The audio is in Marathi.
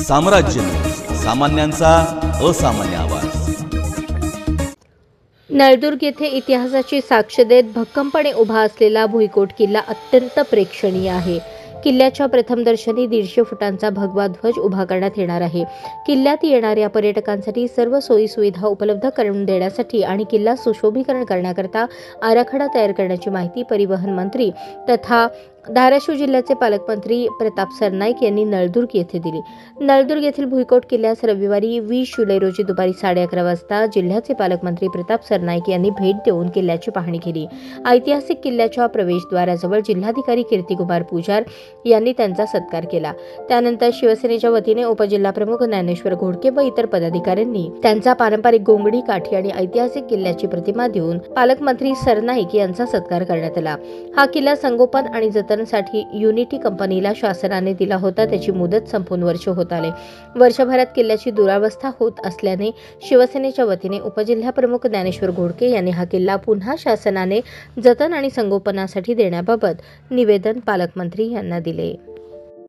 साम्राज्य, सामान्यांचा असामान्य आवाज। नळदुर्ग येथे इतिहासाची साक्ष देत भक्कमपणे उभा असलेला भुईकोट किल्ला अत्यंत प्रेक्षणीय आहे। किल्ल्याच्या प्रथम दर्शनी 150 फुटांचा भगवा ध्वज उभा करण्यात येणार आहे। किल्ल्यात येणाऱ्या पर्यटकांसाठी सर्व सोयी सुविधा उपलब्ध करून देण्यासाठी आणि किल्ला सुशोभीकरण करण्याकरता आराखडा तयार करण्याची माहिती परिवहन मंत्री तथा धाराशिव जिल्ह्याचे पालकमंत्री प्रताप सरनाईक यांनी नळदुर्ग येथे दिली। नळदुर्ग येथील भुईकोट किल्ल्यास रविवारी 20 जुलै रोजी दुपारी 11:30 वाजता जिल्ह्याचे पालकमंत्री प्रताप सरनाईक यांनी भेट देऊन किल्ल्याची पाहणी केली। ऐतिहासिक किल्ल्याच्या प्रवेशद्वाराजवळ जिल्हाधिकारी कीर्तिकुमार पुजार यांनी त्यांचा सत्कार केला। त्यानंतर शिवसेनेच्या वतीने उपजिल्हाप्रमुख ज्ञानेश्वर घोडके व इतर पदाधिकाऱ्यांनी त्यांचा पारंपरिक गोंगडी काठी आणि ऐतिहासिक किल्ल्याची प्रतिमा देऊन पालकमंत्री सरनाईक यांचा सत्कार करण्यात आला। हा किल्ला संगोपन आणि साठी युनिटी कंपनीला शासनाने दिला होता, त्याची मुदत संपून वर्ष होत आले। वर्षभरात किल्ल्याची दुरावस्था होत असल्याने शिवसेनेच्या वतीने उपजिल्हाप्रमुख ज्ञानेश्वर घोडके यांनी हा किल्ला पुन्हा शासनाने जतन आणि संगोपनासाठी देण्याबाबत निवेदन पालकमंत्री यांना दिले।